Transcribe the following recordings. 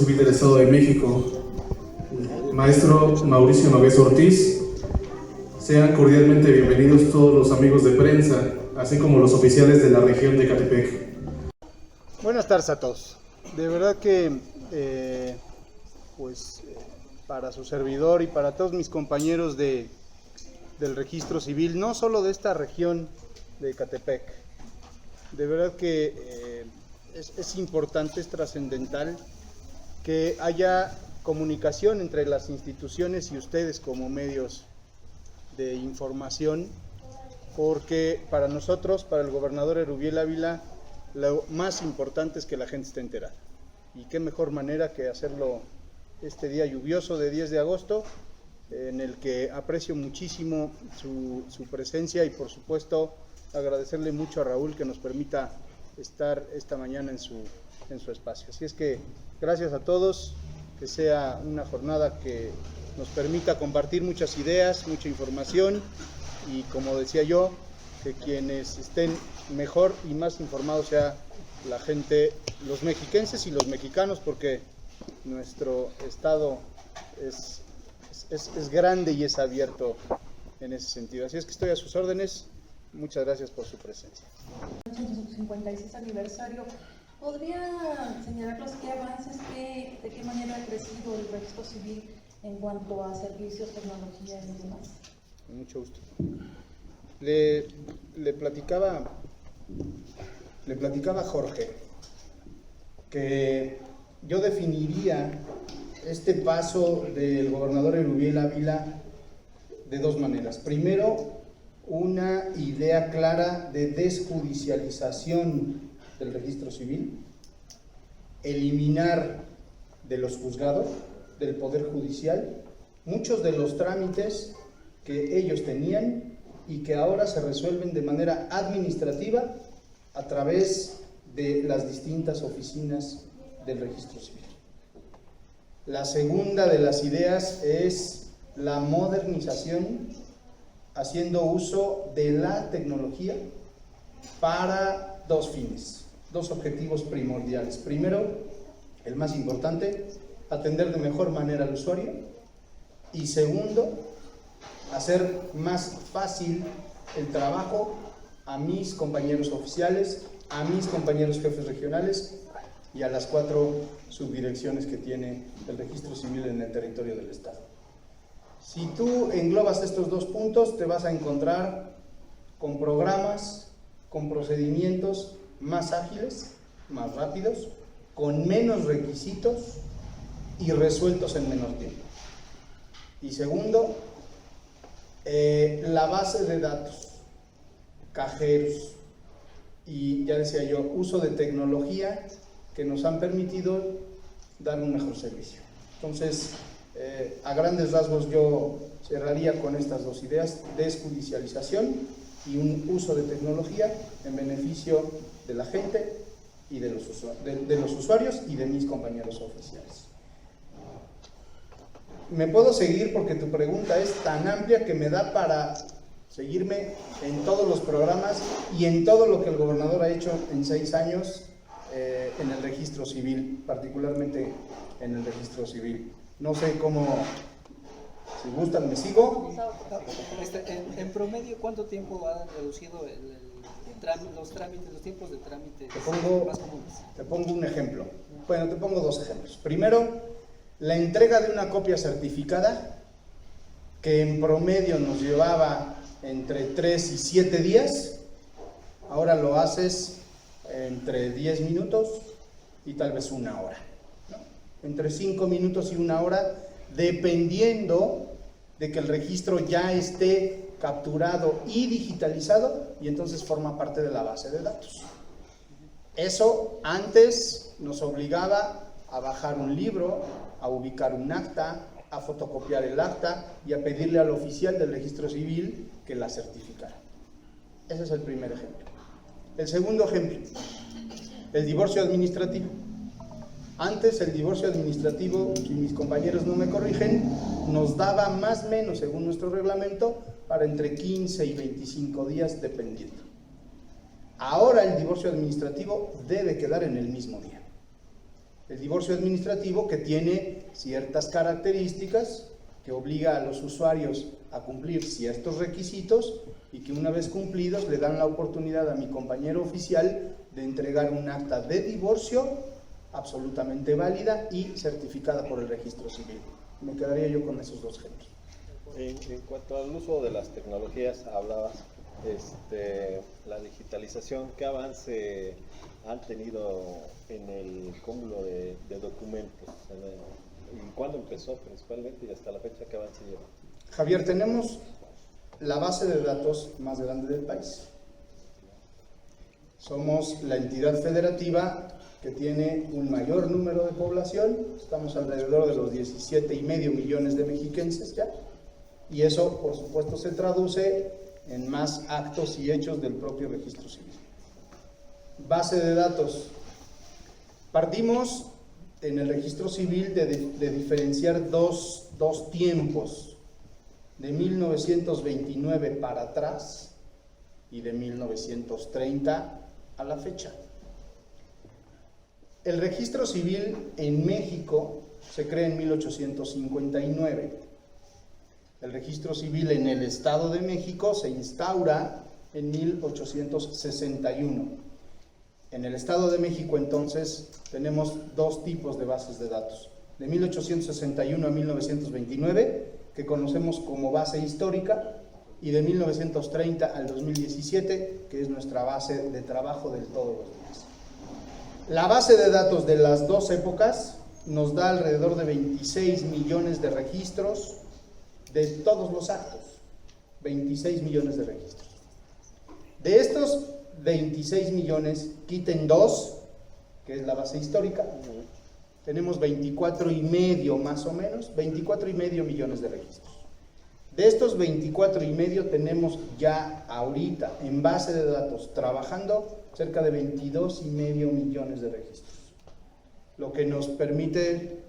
Civil del Estado de México, maestro Mauricio Nogués Ortiz. Sean cordialmente bienvenidos todos los amigos de prensa, así como los oficiales de la región de Ecatepec. Buenas tardes a todos. De verdad que para su servidor y para todos mis compañeros del registro civil, no solo de esta región de Ecatepec, de verdad que es importante, es trascendental que haya comunicación entre las instituciones y ustedes como medios de información, porque para nosotros, para el gobernador Erubiel Ávila, lo más importante es que la gente esté enterada. Y qué mejor manera que hacerlo este día lluvioso de 10 de agosto, en el que aprecio muchísimo su presencia y por supuesto agradecerle mucho a Raúl que nos permita estar esta mañana en su espacio. Así es que gracias a todos, que sea una jornada que nos permita compartir muchas ideas, mucha información y, como decía yo, que quienes estén mejor y más informados sea la gente, los mexiquenses y los mexicanos, porque nuestro estado es grande y es abierto en ese sentido. Así es que estoy a sus órdenes. Muchas gracias por su presencia. En su 56 aniversario, ¿podría señalarnos qué avances, de qué manera ha crecido el registro civil en cuanto a servicios, tecnología y demás? Con mucho gusto. Le platicaba a Jorge que yo definiría este paso del gobernador Erubiel Ávila de dos maneras. Primero, una idea clara de desjudicialización del registro civil, eliminar de los juzgados, del Poder Judicial, muchos de los trámites que ellos tenían y que ahora se resuelven de manera administrativa a través de las distintas oficinas del registro civil. La segunda de las ideas es la modernización, haciendo uso de la tecnología para dos fines, dos objetivos primordiales. Primero, el más importante, atender de mejor manera al usuario, y segundo, hacer más fácil el trabajo a mis compañeros oficiales, a mis compañeros jefes regionales y a las 4 subdirecciones que tiene el registro civil en el territorio del estado. Si tú englobas estos dos puntos, te vas a encontrar con programas, con procedimientos más ágiles, más rápidos, con menos requisitos y resueltos en menor tiempo. Y segundo, la base de datos, cajeros y, ya decía yo, uso de tecnología que nos han permitido dar un mejor servicio. Entonces, a grandes rasgos yo cerraría con estas dos ideas: desjudicialización y un uso de tecnología en beneficio de la gente y de los usuarios y de mis compañeros oficiales. Me puedo seguir porque tu pregunta es tan amplia que me da para seguirme en todos los programas y en todo lo que el gobernador ha hecho en 6 años en el registro civil, particularmente en el registro civil. No sé cómo, si gustan me sigo. En promedio, ¿cuánto tiempo ha reducido los tiempos de trámite más comunes? Te pongo un ejemplo. Bueno, te pongo 2 ejemplos. Primero, la entrega de una copia certificada, que en promedio nos llevaba entre 3 y 7 días, ahora lo haces entre 10 minutos y tal vez 1 hora, ¿no? Entre 5 minutos y 1 hora, dependiendo de que el registro ya esté capturado y digitalizado, y entonces forma parte de la base de datos. Eso antes nos obligaba a bajar un libro, a ubicar un acta, a fotocopiar el acta y a pedirle al oficial del registro civil que la certificara. Ese es el primer ejemplo. El segundo ejemplo, el divorcio administrativo. Antes el divorcio administrativo, si mis compañeros no me corrigen, nos daba más o menos, según nuestro reglamento, para entre 15 y 25 días dependiendo. Ahora el divorcio administrativo debe quedar en el mismo día. El divorcio administrativo, que tiene ciertas características, que obliga a los usuarios a cumplir ciertos requisitos y que una vez cumplidos le dan la oportunidad a mi compañero oficial de entregar un acta de divorcio absolutamente válida y certificada por el registro civil. Me quedaría yo con esos dos ejemplos. En cuanto al uso de las tecnologías, hablabas, la digitalización, ¿qué avance han tenido en el cúmulo de documentos? ¿Y cuándo empezó principalmente y hasta la fecha qué avance lleva? Javier, tenemos la base de datos más grande del país. Somos la entidad federativa que tiene un mayor número de población, estamos alrededor de los 17,5 millones de mexiquenses ya, y eso por supuesto se traduce en más actos y hechos del propio registro civil. Base de datos. Partimos en el registro civil de diferenciar dos tiempos, de 1929 para atrás y de 1930 a la fecha. El registro civil en México se crea en 1859. El registro civil en el Estado de México se instaura en 1861. En el Estado de México, entonces, tenemos dos tipos de bases de datos. De 1861 a 1929, que conocemos como base histórica, y de 1930 al 2017, que es nuestra base de trabajo de todos los días. La base de datos de las dos épocas nos da alrededor de 26 millones de registros de todos los actos. 26 millones de registros. De estos 26 millones, quiten 2, que es la base histórica, tenemos 24,5 más o menos, 24,5 millones de registros. De estos 24,5 tenemos ya ahorita en base de datos trabajando cerca de 22,5 millones de registros, lo que nos permite,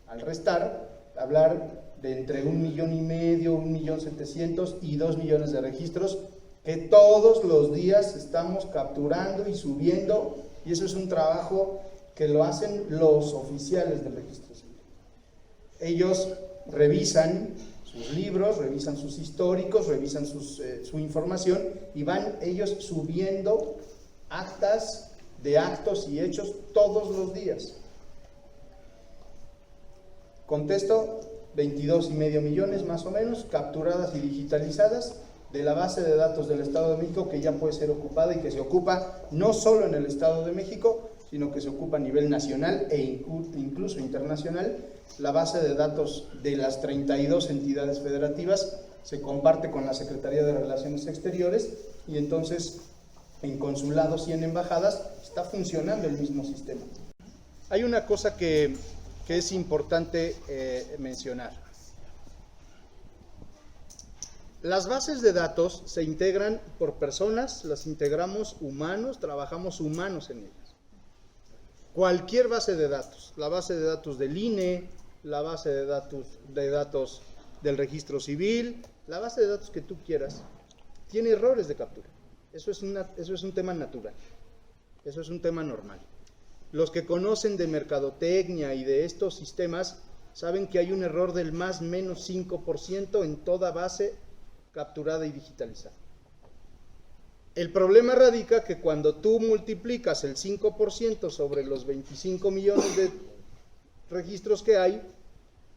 al restar, hablar de entre 1,5 millones, 1,700,000 y 2 millones de registros que todos los días estamos capturando y subiendo, y eso es un trabajo que lo hacen los oficiales del registro civil. Ellos revisan sus libros, revisan sus históricos, revisan su información y van ellos subiendo actas de actos y hechos todos los días. Contesto, 22,5 millones más o menos capturadas y digitalizadas de la base de datos del Estado de México, que ya puede ser ocupada y que se ocupa no solo en el Estado de México, sino que se ocupa a nivel nacional e incluso internacional. La base de datos de las 32 entidades federativas se comparte con la Secretaría de Relaciones Exteriores y entonces en consulados y en embajadas está funcionando el mismo sistema. Hay una cosa que es importante mencionar. Las bases de datos se integran por personas, las integramos humanos, trabajamos humanos en ellas. Cualquier base de datos, la base de datos del INE, la base de datos del registro civil, la base de datos que tú quieras, tiene errores de captura. Eso es un tema natural, eso es un tema normal. Los que conocen de mercadotecnia y de estos sistemas saben que hay un error del más menos 5% en toda base capturada y digitalizada. El problema radica que cuando tú multiplicas el 5% sobre los 25 millones de registros que hay,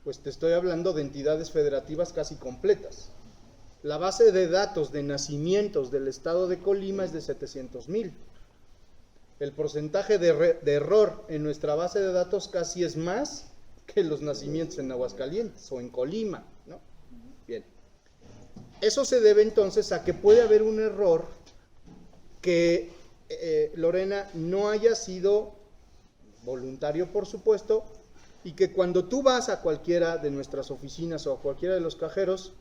pues te estoy hablando de entidades federativas casi completas. La base de datos de nacimientos del estado de Colima es de 700,000. El porcentaje de error en nuestra base de datos casi es más que los nacimientos en Aguascalientes o en Colima, ¿no? Bien. Eso se debe entonces a que puede haber un error que, Lorena, no haya sido voluntario, por supuesto, y que cuando tú vas a cualquiera de nuestras oficinas o a cualquiera de los cajeros,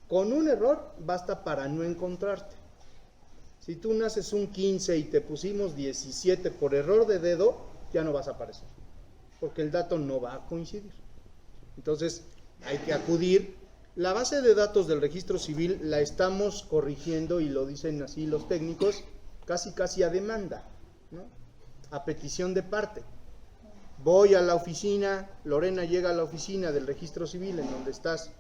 con un error basta para no encontrarte. Si tú naces un 15 y te pusimos 17 por error de dedo, ya no vas a aparecer, porque el dato no va a coincidir. Entonces, hay que acudir. La base de datos del registro civil la estamos corrigiendo, y lo dicen así los técnicos, casi a demanda, ¿no? A petición de parte. Voy a la oficina, Lorena llega a la oficina del registro civil en donde estás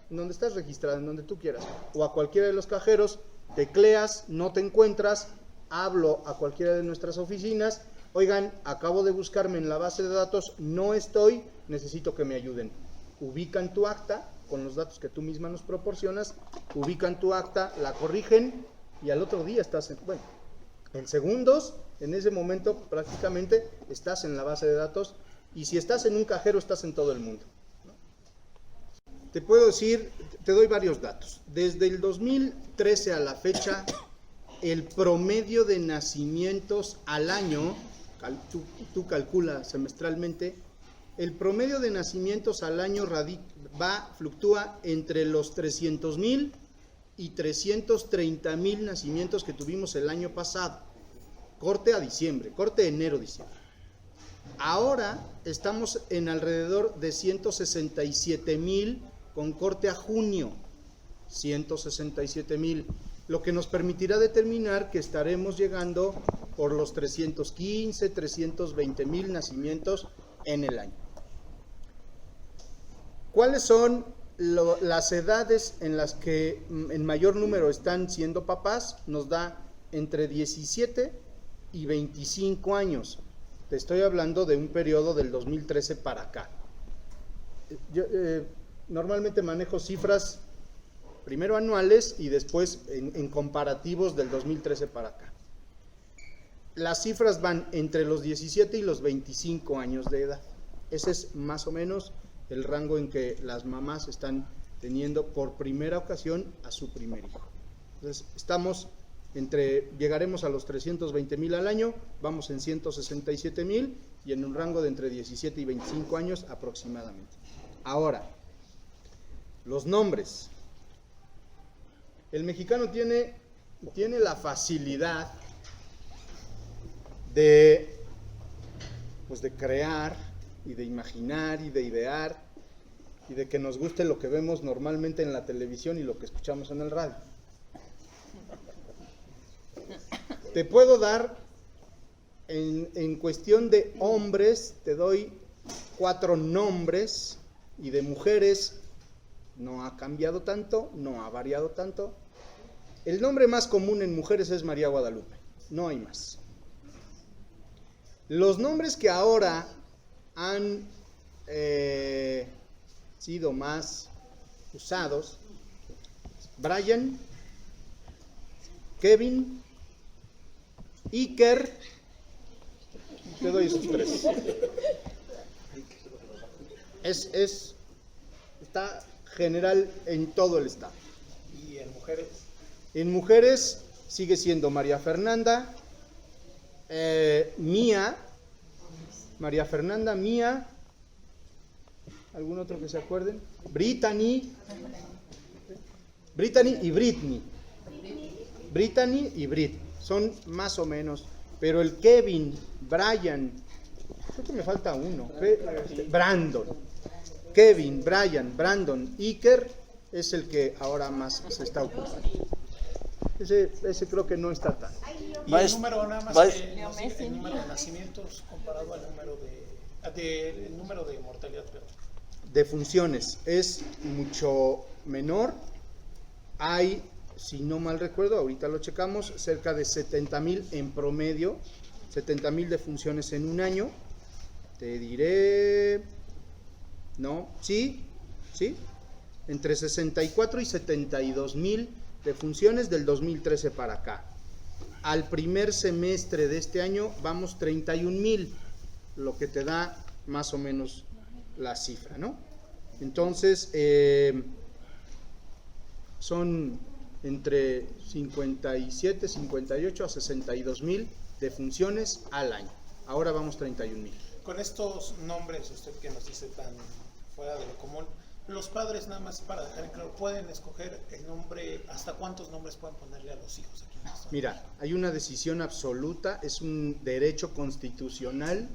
registrado, en donde tú quieras, o a cualquiera de los cajeros, tecleas, no te encuentras, hablo a cualquiera de nuestras oficinas, oigan, acabo de buscarme en la base de datos, no estoy, necesito que me ayuden. Ubican tu acta con los datos que tú misma nos proporcionas, ubican tu acta, la corrigen y al otro día estás, en segundos, en ese momento prácticamente estás en la base de datos. Y si estás en un cajero, estás en todo el mundo, ¿no? Te puedo decir, te doy varios datos. Desde el 2013 a la fecha, el promedio de nacimientos al año, tú calcula semestralmente, el promedio de nacimientos al año fluctúa entre los 300,000 y 330,000 nacimientos que tuvimos el año pasado, corte a diciembre, corte enero-diciembre. Ahora estamos en alrededor de 167,000 con corte a junio, 167,000, lo que nos permitirá determinar que estaremos llegando por los 315, 320,000 nacimientos en el año. ¿Cuáles son las edades en las que en mayor número están siendo papás? Nos da entre 17 y 25 años. Te estoy hablando de un periodo del 2013 para acá. Yo normalmente manejo cifras primero anuales y después en comparativos del 2013 para acá. Las cifras van entre los 17 y los 25 años de edad. Ese es más o menos el rango en que las mamás están teniendo por primera ocasión a su primer hijo. Entonces, llegaremos a los 320,000 al año, vamos en 167,000 y en un rango de entre 17 y 25 años aproximadamente. Ahora, los nombres. El mexicano tiene la facilidad de crear y de imaginar y de idear y de que nos guste lo que vemos normalmente en la televisión y lo que escuchamos en el radio. Te puedo dar, en cuestión de hombres, te doy 4 nombres, y de mujeres no ha cambiado tanto, no ha variado tanto. El nombre más común en mujeres es María Guadalupe, no hay más. Los nombres que ahora han sido más usados: Brian, Kevin, Iker, te doy esos 3. Está general en todo el estado. ¿Y en mujeres? En mujeres sigue siendo María Fernanda, Mía, María Fernanda, Mía, ¿algún otro que se acuerden? Brittany y Britney. Brittany y Brit son más o menos, pero el Kevin, Brian, creo que me falta uno, Brandon. Kevin, Brian, Brandon, Iker es el que ahora más se está ocupando. Ese creo que no está tan. Y el número nada más el número de nacimientos comparado al número de mortalidad, de funciones es mucho menor. Hay, si no mal recuerdo, ahorita lo checamos, cerca de 70,000 en promedio, 70,000 de funciones en un año. Te diré, no, sí, entre 64 y 72,000 de funciones del 2013 para acá. Al primer semestre de este año vamos 31,000, lo que te da más o menos la cifra, ¿no? Entonces, son entre 57, 58 a 62,000 de funciones al año. Ahora vamos 31,000. Con estos nombres, usted que nos dice tan fuera de lo común, los padres, nada más para dejar en claro, pueden escoger el nombre, ¿hasta cuántos nombres pueden ponerle a los hijos aquí en el estado? Mira, hay una decisión absoluta, es un derecho constitucional,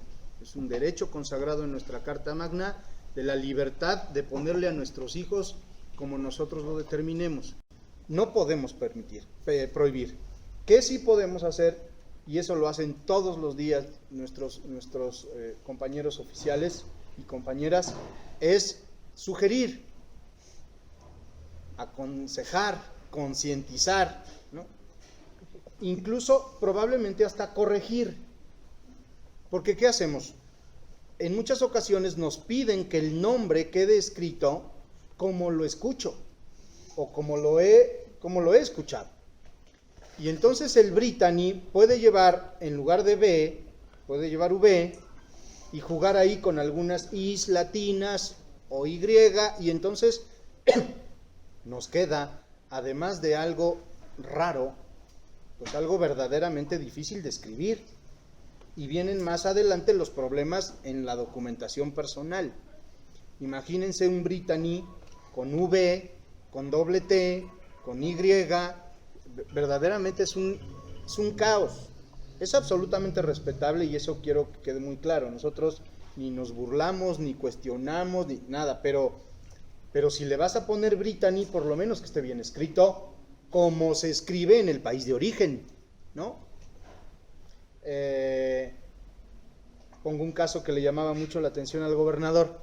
es un derecho consagrado en nuestra Carta Magna de la libertad de ponerle a nuestros hijos como nosotros lo determinemos. No podemos prohibir. ¿Qué sí podemos hacer? y eso lo hacen todos los días nuestros compañeros oficiales y compañeras, es sugerir, aconsejar, concientizar, ¿no? Incluso probablemente hasta corregir. Porque ¿qué hacemos? En muchas ocasiones nos piden que el nombre quede escrito como lo escucho o como lo he escuchado. Y entonces el Brittany puede llevar, en lugar de B, puede llevar V y jugar ahí con algunas Is latinas o Y, y entonces nos queda, además de algo raro, pues algo verdaderamente difícil de escribir. Y vienen más adelante los problemas en la documentación personal. Imagínense un Brittany con V, con doble T, con Y, verdaderamente es un caos. Es absolutamente respetable y eso quiero que quede muy claro. Nosotros ni nos burlamos, ni cuestionamos, ni nada, pero si le vas a poner Brittany, por lo menos que esté bien escrito, como se escribe en el país de origen, ¿no? Pongo un caso que le llamaba mucho la atención al gobernador,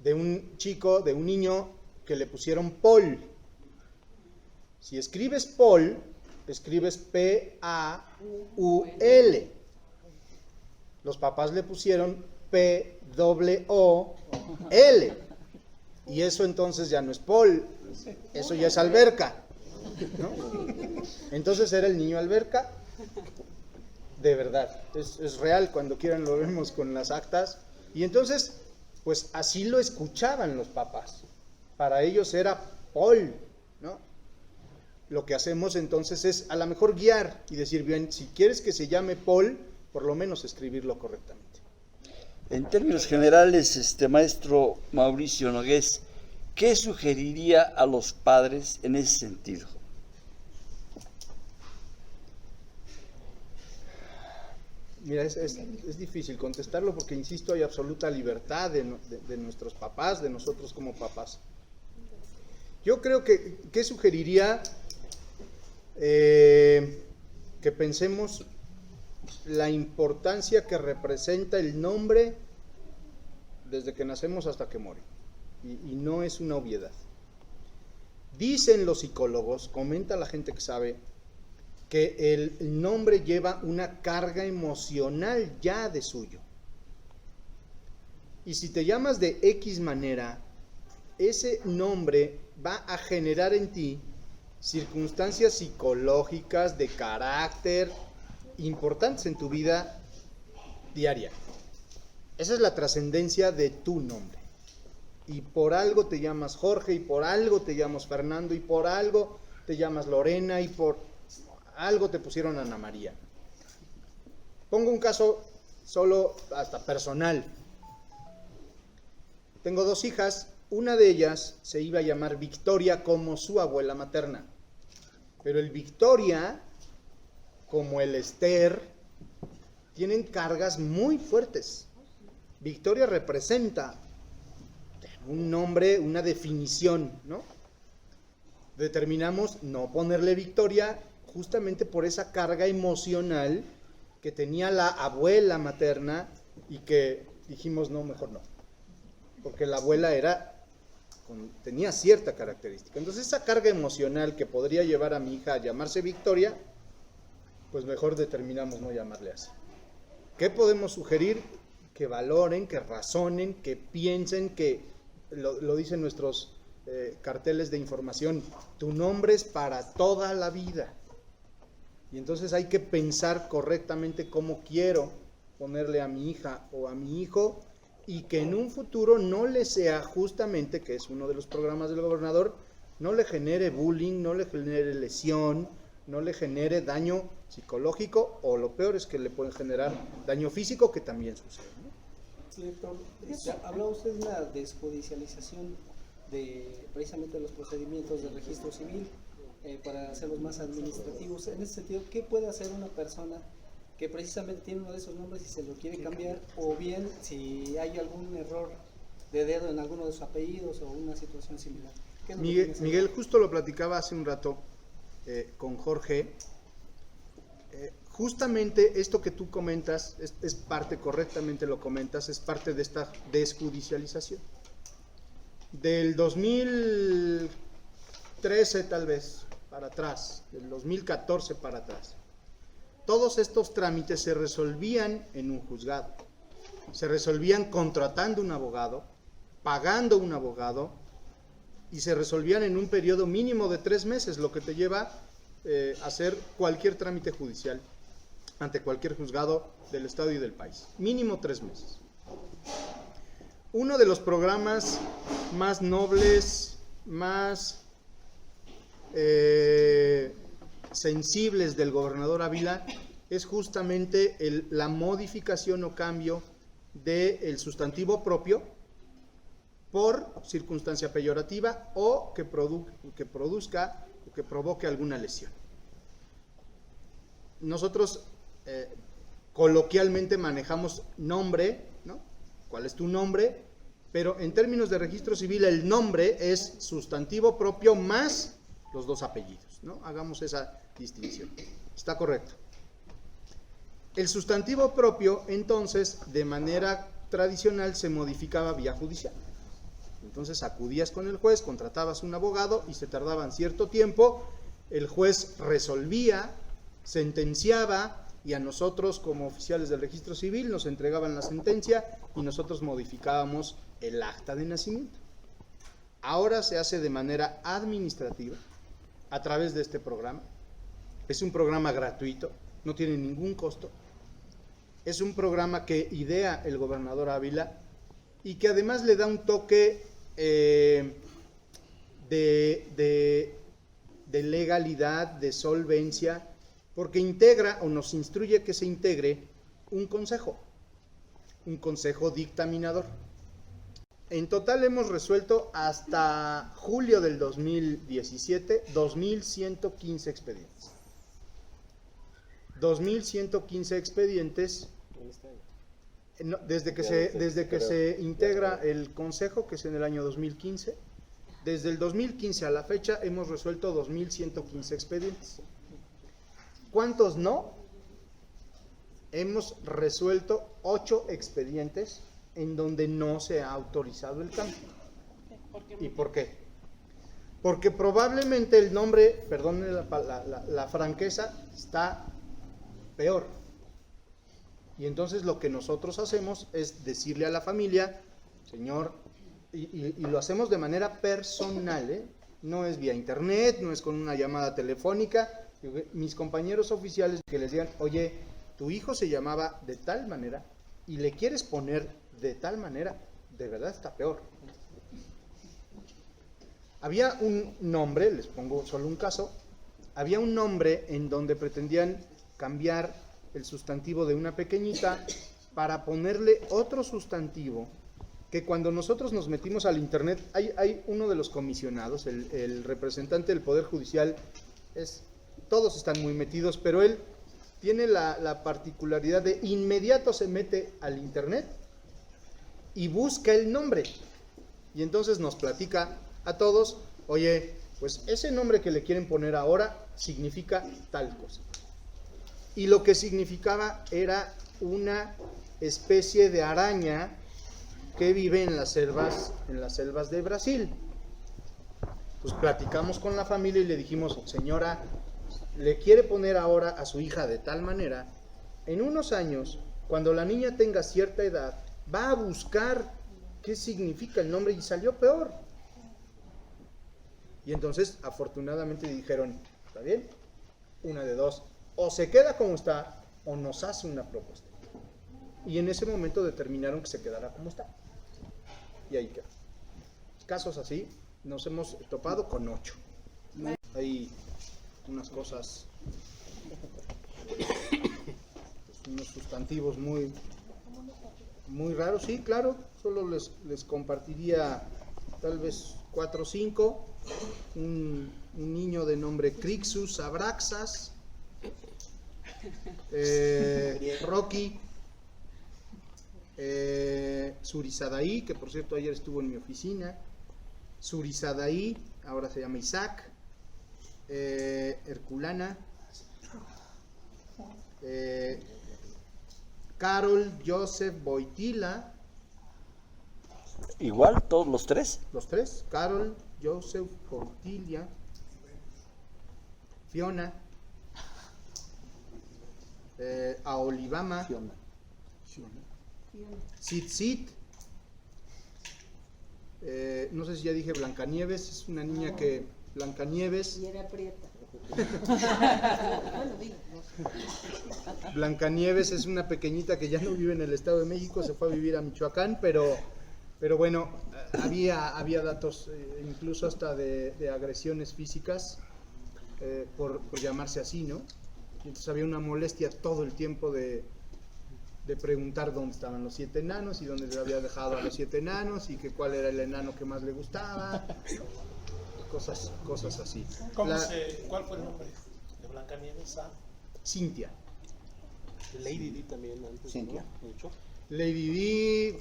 de un chico, de un niño que le pusieron Paul. Si escribes Paul, escribes P-A-U-L. Los papás le pusieron P-O-O-L. Y eso entonces ya no es Paul, eso ya es alberca, ¿no? Entonces era el niño alberca, de verdad, es real, cuando quieran lo vemos con las actas. Y entonces, pues así lo escuchaban los papás, para ellos era Paul, ¿no? Lo que hacemos entonces es a lo mejor guiar y decir, bien, si quieres que se llame Paul, por lo menos escribirlo correctamente. En términos generales, maestro Mauricio Nogués, ¿qué sugeriría a los padres en ese sentido? Mira, es difícil contestarlo porque, insisto, hay absoluta libertad de nuestros papás, de nosotros como papás. Yo creo que sugeriría que pensemos la importancia que representa el nombre desde que nacemos hasta que morimos. Y no es una obviedad. Dicen los psicólogos, comenta la gente que sabe, que el nombre lleva una carga emocional ya de suyo. Y si te llamas de X manera, ese nombre va a generar en ti circunstancias psicológicas, de carácter, importantes en tu vida diaria. Esa es la trascendencia de tu nombre. Y por algo te llamas Jorge, y por algo te llamas Fernando, y por algo te llamas Lorena, y por algo te pusieron Ana María. Pongo un caso solo hasta personal. Tengo 2 hijas, una de ellas se iba a llamar Victoria como su abuela materna. Pero el Victoria, como el Esther, tienen cargas muy fuertes. Victoria representa un nombre, una definición, ¿no? Determinamos no ponerle Victoria justamente por esa carga emocional que tenía la abuela materna y que dijimos no, mejor no, porque la abuela tenía cierta característica. Entonces esa carga emocional que podría llevar a mi hija a llamarse Victoria, pues mejor determinamos no llamarle así. ¿Qué podemos sugerir? Que valoren, que razonen, que piensen, que lo dicen nuestros carteles de información, tu nombre es para toda la vida. Y entonces hay que pensar correctamente cómo quiero ponerle a mi hija o a mi hijo, y que en un futuro no le sea, justamente, que es uno de los programas del gobernador, no le genere bullying, no le genere lesión, no le genere daño psicológico, o lo peor es que le pueden generar daño físico, que también sucede, ¿no? Sí, doctor, hablaba usted de una desjudicialización precisamente de los procedimientos de registro civil para hacerlos más administrativos. En ese sentido, ¿qué puede hacer una persona que precisamente tiene uno de esos nombres y se lo quiere cambiar, o bien si hay algún error de dedo en alguno de sus apellidos o una situación similar? Miguel, justo lo platicaba hace un rato con Jorge. Justamente esto que tú comentas es parte, correctamente lo comentas, es parte de esta desjudicialización. Del 2013 tal vez para atrás, del 2014 para atrás, todos estos trámites se resolvían en un juzgado, se resolvían contratando un abogado, pagando un abogado, y se resolvían en un periodo mínimo de 3 meses, lo que te lleva a hacer cualquier trámite judicial ante cualquier juzgado del estado y del país, mínimo 3 meses. Uno de los programas más nobles, más sensibles del gobernador Ávila es justamente la modificación o cambio del sustantivo propio por circunstancia peyorativa o que produzca o que provoque alguna lesión. Nosotros coloquialmente manejamos nombre, ¿no? ¿Cuál es tu nombre? Pero en términos de registro civil el nombre es sustantivo propio más los 2 apellidos, ¿no? Hagamos esa distinción. ¿Está correcto? El sustantivo propio, entonces, de manera tradicional se modificaba vía judicial. Entonces acudías con el juez, contratabas un abogado y se tardaban cierto tiempo, el juez resolvía, sentenciaba, y a nosotros como oficiales del registro civil nos entregaban la sentencia y nosotros modificábamos el acta de nacimiento. Ahora se hace de manera administrativa a través de este programa. Es un programa gratuito, no tiene ningún costo. Es un programa que idea el gobernador Ávila y que además le da un toque de legalidad, de solvencia, porque integra o nos instruye que se integre un consejo dictaminador. En total hemos resuelto hasta julio del 2017 2.115 expedientes. 2.115 expedientes desde que se integra el consejo, que es en el año 2015. Desde el 2015 a la fecha hemos resuelto 2.115 expedientes. ¿Cuántos no? Hemos resuelto 8 expedientes en donde no se ha autorizado el cambio. ¿Y por qué? Porque probablemente el nombre, perdón la franqueza, está peor. Y entonces lo que nosotros hacemos es decirle a la familia, señor, y lo hacemos de manera personal, no es vía internet, no es con una llamada telefónica. Mis compañeros oficiales que les digan, oye, tu hijo se llamaba de tal manera y le quieres poner de tal manera, de verdad está peor. Había un nombre, les pongo solo un caso, había un nombre en donde pretendían cambiar el sustantivo de una pequeñita para ponerle otro sustantivo que cuando nosotros nos metimos al internet, hay uno de los comisionados, el representante del Poder Judicial, todos están muy metidos, pero él tiene la particularidad de inmediato se mete al internet y busca el nombre. Y entonces nos platica a todos, oye, pues ese nombre que le quieren poner ahora significa tal cosa. Y lo que significaba era una especie de araña que vive en las selvas de Brasil. Pues platicamos con la familia y le dijimos, señora, le quiere poner ahora a su hija de tal manera, en unos años, cuando la niña tenga cierta edad, va a buscar qué significa el nombre y salió peor. Y entonces, afortunadamente dijeron, ¿está bien? Una de dos, o se queda como está, o nos hace una propuesta. Y en ese momento determinaron que se quedara como está. Y ahí quedó. Casos así, nos hemos topado con 8. Hay unas cosas, unos sustantivos muy raros, sí, claro, solo les compartiría tal vez 4 o 5, un niño de nombre Crixus Abraxas, Rocky, Surizadaí, que por cierto ayer estuvo en mi oficina, Surizadaí, ahora se llama Isaac, Herculana, Carol Joseph Boitila, Igual, todos los tres. los tres, Carol Joseph Boitila, Fiona, Aolibama, Sid, no sé si ya dije Blancanieves, es una niña que, Blancanieves, Y era prieta. Blancanieves es una pequeñita que ya no vive en el Estado de México, se fue a vivir a Michoacán, pero bueno, había datos incluso hasta de agresiones físicas por llamarse así, ¿no? Y entonces había una molestia todo el tiempo de preguntar dónde estaban los 7 enanos y dónde le había dejado a los 7 enanos y que cuál era el enano que más le gustaba, cosas así. ¿Cuál fue el nombre de Blancanieves? Cintia. Lady Di también antes, Cintia. ¿no? Mucho. Lady Di,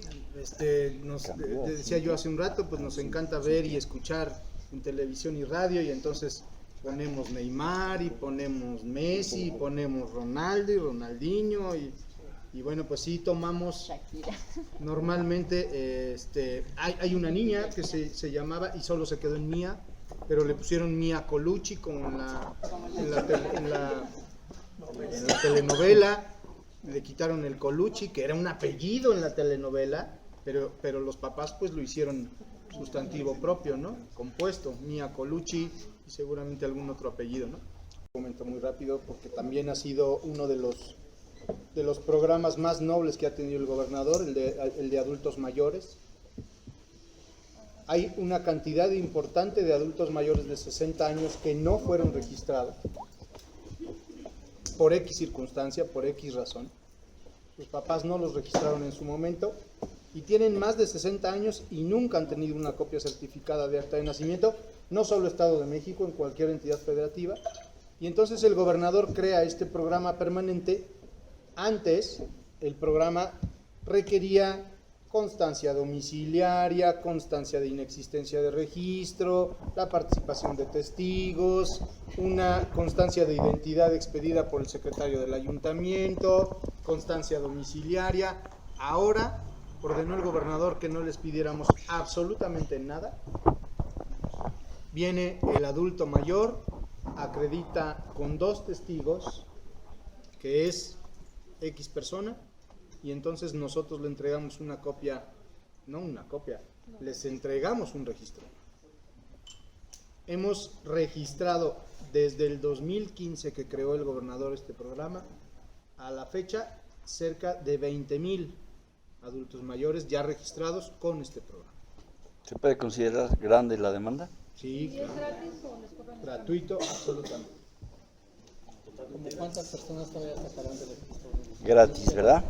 Cambió, decía yo hace un rato, pues nos encanta ver y escuchar en televisión y radio, y entonces ponemos Neymar y ponemos Messi y ponemos Ronaldo y Ronaldinho y bueno, pues sí tomamos Shakira. normalmente, hay una niña que se llamaba y solo se quedó en Mía, pero le pusieron Mía Colucci como en la telenovela. Le quitaron el Colucci, que era un apellido en la telenovela, pero los papás pues lo hicieron sustantivo propio, ¿no? Compuesto, Mía Colucci y seguramente algún otro apellido, ¿no? Un momento muy rápido, porque también ha sido uno de los programas más nobles que ha tenido el gobernador, el de adultos mayores. Hay una cantidad importante de adultos mayores de 60 años que no fueron registrados por X circunstancia, por X razón. Los papás no los registraron en su momento y tienen más de 60 años y nunca han tenido una copia certificada de acta de nacimiento, no solo Estado de México, en cualquier entidad federativa. Y entonces el gobernador crea este programa permanente. Antes el programa requería constancia domiciliaria, constancia de inexistencia de registro, la participación de testigos, una constancia de identidad expedida por el secretario del ayuntamiento, constancia domiciliaria. Ahora ordenó el gobernador que no les pidiéramos absolutamente nada. Viene el adulto mayor, acredita con 2 testigos que es X persona, y entonces nosotros le entregamos una copia, no una copia, les entregamos un registro. Hemos registrado desde el 2015 que creó el gobernador este programa, a la fecha cerca de 20,000 adultos mayores ya registrados con este programa. ¿Se puede considerar grande la demanda? Sí, ¿Y es claro. gratis o les cobran? Gratuito, absolutamente. ¿Cómo cuántas personas todavía sacarán de registro? Gratis, ¿verdad?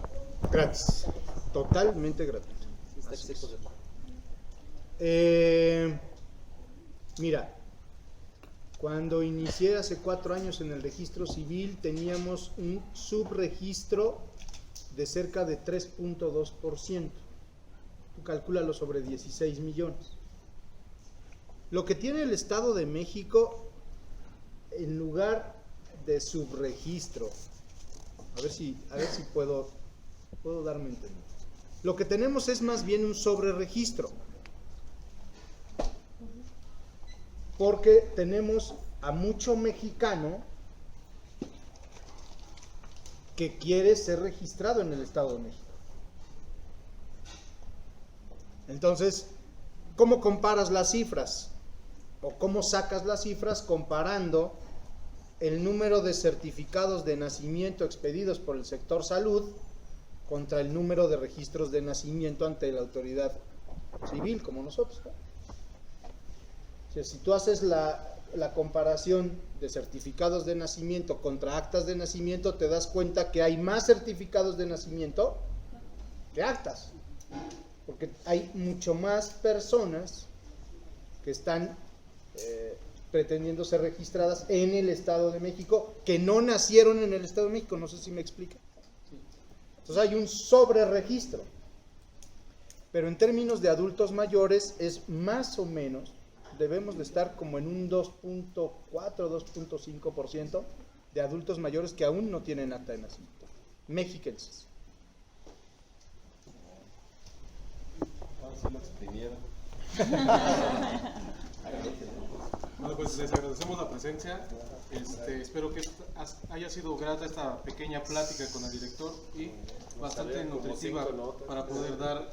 Gratis, totalmente gratuito. Está Así excepto es. de Mira, cuando inicié hace 4 años en el registro civil teníamos un subregistro de cerca de 3.2%. Tú calcúlalo sobre 16 millones. Lo que tiene el Estado de México, en lugar de subregistro, a ver si puedo darme a entender. Lo que tenemos es más bien un sobreregistro, porque tenemos a mucho mexicano que quiere ser registrado en el Estado de México. Entonces, ¿cómo comparas las cifras? ¿O cómo sacas las cifras comparando el número de certificados de nacimiento expedidos por el sector salud contra el número de registros de nacimiento ante la autoridad civil, como nosotros? O sea, si tú haces la comparación de certificados de nacimiento contra actas de nacimiento, te das cuenta que hay más certificados de nacimiento que actas, porque hay mucho más personas que están pretendiendo ser registradas en el Estado de México que no nacieron en el Estado de México. No sé si me explica. Entonces hay un sobreregistro, pero en términos de adultos mayores es más o menos, debemos de estar como en un 2.4, 2.5% de adultos mayores que aún no tienen acta de nacimiento, mexiquenses. Ahora sí lo exprimieron. Bueno, pues les agradecemos la presencia. Espero que haya sido grata esta pequeña plática con el director y bastante nutritiva para poder dar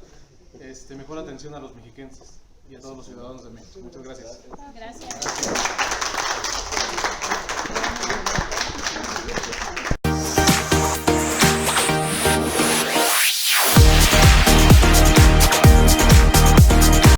mejor atención a los mexiquenses y a todos los ciudadanos de México. Muchas gracias. Gracias.